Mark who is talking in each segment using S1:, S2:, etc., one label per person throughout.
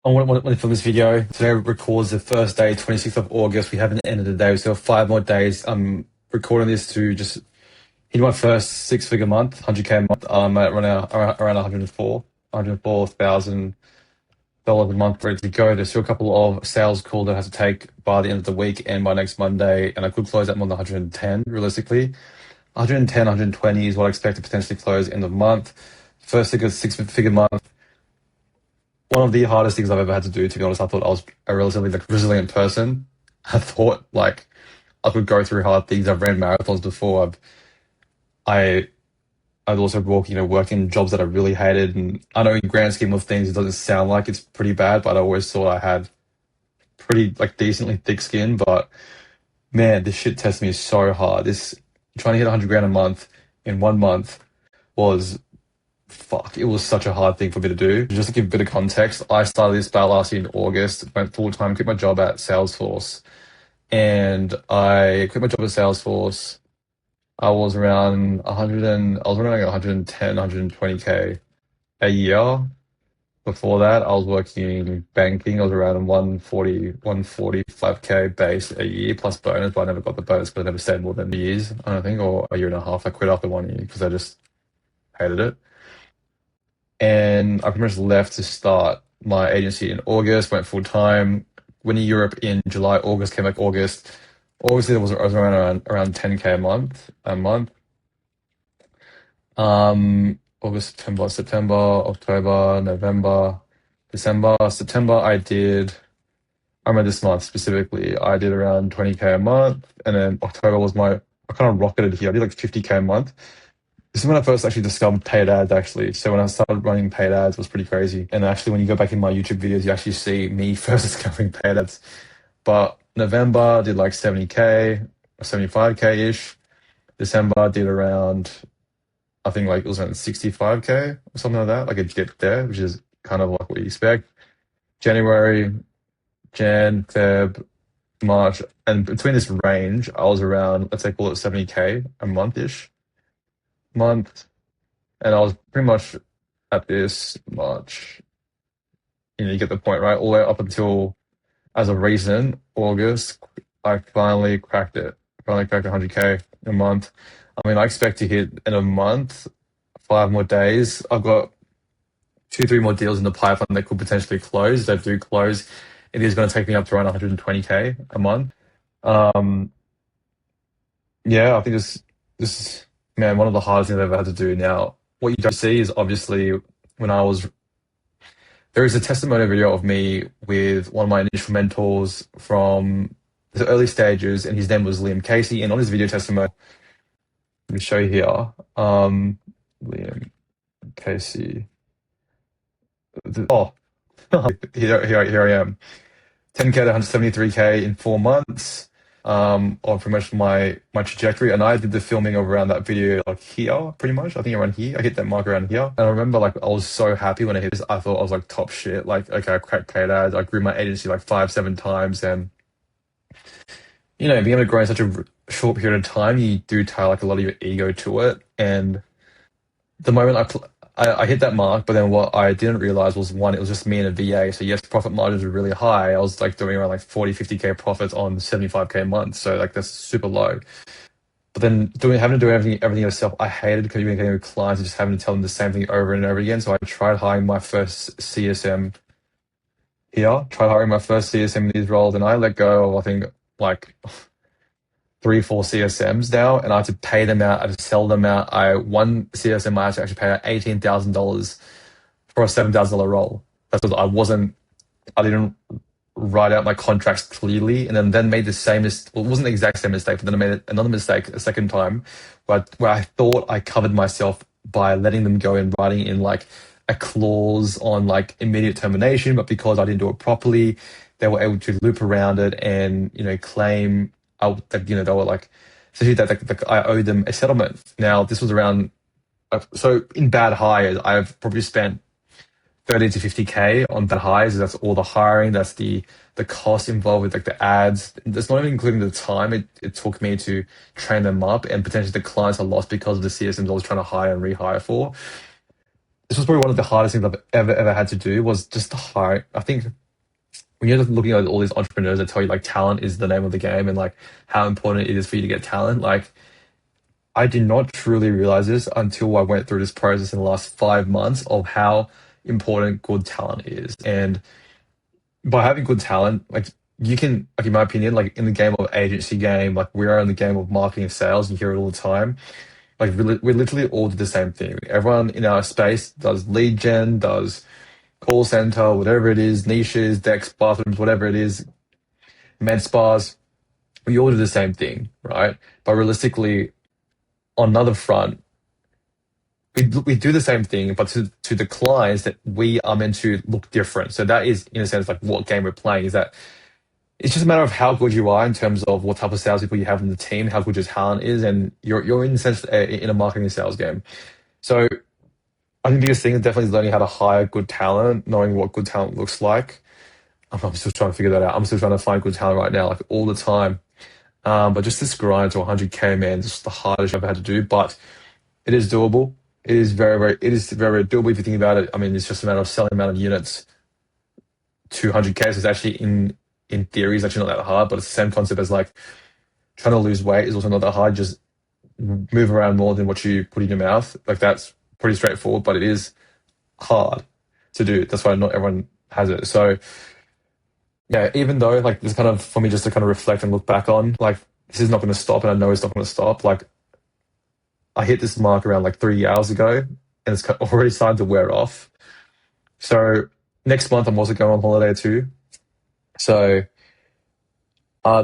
S1: I want to film this video. Today records the first day, 26th of August. We haven't ended the day. We still have 5 more days. I'm recording this to just hit my first six-figure month, 100K a month. I'm at around 104,000 a month ready to go. There's still a couple of sales calls that I have to take by the end of the week and by next Monday, and I could close that month 110 realistically. 110, 120 is what I expect to potentially close end of month. First figure, six-figure month. One of the hardest things I've ever had to do, to be honest. I thought I was a relatively resilient person. I thought I could go through hard things. I've ran marathons before. I I've also working jobs that I really hated, and I know in grand scheme of things it doesn't sound like it's pretty bad, but I always thought I had pretty decently thick skin. But man, this shit tested me so hard. This trying to hit 100 grand a month in 1 month was fuck. It was such a hard thing for me to do. Just to give a bit of context, I started this battle last year in August, went full time, quit my job at Salesforce, and I quit my job at Salesforce. I was around 100 and I was around like 110, 120K a year. Before that, I was working in banking. I was around 140, 145K base a year plus bonus, but I never got the bonus because I never stayed more than years, I don't think, or a year and a half. I quit after 1 year because I just hated it. And I pretty much left to start my agency in August, went full time, went to Europe in July, August, came back August. August it was, I was around 10K a month. August, September, October, November, December. September I remember this month specifically, I did around 20K a month, and then October was I kind of rocketed here. I did like 50K a month. This is when I first actually discovered paid ads, actually. So when I started running paid ads, it was pretty crazy. And actually, when you go back in my YouTube videos, you actually see me first discovering paid ads. But November, I did like 70K or 75K-ish. December, I did around, I think like it was around 65K or something like that. Like a dip there, which is kind of like what you expect. January, Feb, March, and between this range, I was around, let's say, call it 70K a month-ish month. And I was pretty much at this March. You get the point, right? All the way up until, as of recent, August, I finally cracked it. Finally cracked 100K a month. I mean, I expect to hit in a month, 5 more days. I've got two, three more deals in the pipeline that could potentially close. They do close. It is going to take me up to around 120K a month. Um, yeah, I think this is, man, one of the hardest things I've ever had to do. Now, what you don't see is obviously when I was there is a testimonial video of me with one of my initial mentors from the early stages, and his name was Liam Casey. And on his video testimonial, let me show you here. Liam Casey. Oh, here I am. 10K to 173K in 4 months. Of pretty much my trajectory, and I did the filming of around that video like here, pretty much. I think around here, I hit that mark around here, and I remember like I was so happy when I hit this. I thought I was like top shit. Like okay, I cracked paid ads. I grew my agency like 5, 7 times, and being able to grow in such a short period of time, you do tie like a lot of your ego to it. And the moment I hit that mark, but then what I didn't realize was one, it was just me and a VA. So yes, profit margins were really high. I was like doing around like 40, 50K profits on 75K a month. So like that's super low. But then having to do everything yourself, I hated communicating with clients and just having to tell them the same thing over and over again. So I tried hiring my first CSM here, tried hiring my first CSM in these roles, and I let go of I think like three, four CSMs now, and I had to pay them out. I had to sell them out. One CSM I had to actually pay out $18,000 for a $7,000 role. That's because I didn't write out my contracts clearly, and then made the same mistake. Well, it wasn't the exact same mistake, but then I made another mistake a second time, where I thought I covered myself by letting them go and writing in like a clause on like immediate termination, but because I didn't do it properly, they were able to loop around it and claim that they were like essentially that I owed them a settlement. Now this was around so in bad hires, I've probably spent 30 to 50K on bad hires. That's all the hiring. That's the cost involved with like the ads. That's not even including the time it took me to train them up, and potentially the clients are lost because of the CSMs I was trying to hire and rehire for. this was probably one of the hardest things I've ever had to do was just to hire. I think when you're just looking at all these entrepreneurs that tell you like talent is the name of the game and like how important it is for you to get talent, like I did not truly realize this until I went through this process in the last 5 months of how important good talent is. And by having good talent, like you can, like in my opinion, like in the game of agency game, like we are in the game of marketing and sales, you hear it all the time. Like we literally all do the same thing. Everyone in our space does lead gen, does call center, whatever it is, niches, decks, bathrooms, whatever it is, med spas. We all do the same thing, right? But realistically, on another front, we do the same thing, but to the clients that we are meant to look different. So that is, in a sense, like what game we're playing is that it's just a matter of how good you are in terms of what type of salespeople you have in the team, how good your talent is, and you're in a sense in a marketing and sales game. So I think the biggest thing is definitely learning how to hire good talent, knowing what good talent looks like. I'm still trying to figure that out. I'm still trying to find good talent right now, like all the time. But just this grind to 100K, man, is just the hardest I've ever had to do. But it is doable. It is very, very doable if you think about it. I mean, it's just a matter of selling amount of units to 100K. So it's actually in theory, it's actually not that hard, but it's the same concept as like trying to lose weight is also not that hard. Just move around more than what you put in your mouth. Like that's pretty straightforward, but it is hard to do. That's why not everyone has it. So yeah, even though like this kind of for me just to kind of reflect and look back on, like this is not going to stop, and I know it's not going to stop. Like I hit this mark around like 3 hours ago, and it's already starting to wear off. So next month I'm also going on holiday too. So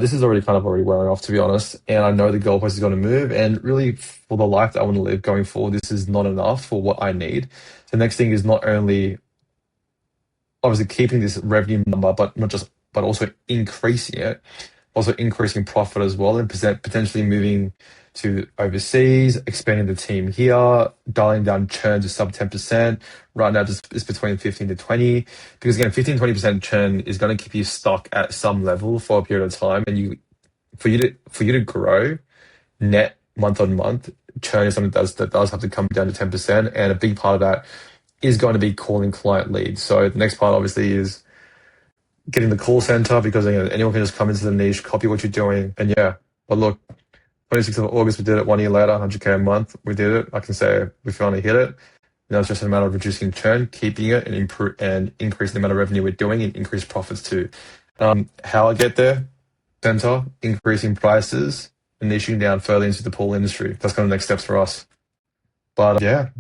S1: this is already kind of already wearing off, to be honest. And I know the goalpost is going to move. And really, for the life that I want to live going forward, this is not enough for what I need. The next thing is not only obviously keeping this revenue number, but not just, but also increasing it, also increasing profit as well, and potentially moving to overseas, expanding the team here, dialing down churn to sub 10%. Right now, it's between 15 to 20, because again, 15-20% churn is going to keep you stuck at some level for a period of time, and for you to grow net month on month, churn is something that does have to come down to 10%, and a big part of that is going to be calling client leads. So the next part obviously is getting the call center, because anyone can just come into the niche, copy what you're doing, and yeah. But look, 26th of August, we did it 1 year later, 100K a month. We did it. I can say we finally hit it. Now it's just a matter of reducing churn, keeping it, and improve and increasing the amount of revenue we're doing, and increase profits too. How I get there? Center, increasing prices, and niching down further into the pool industry. That's kind of the next steps for us. But yeah,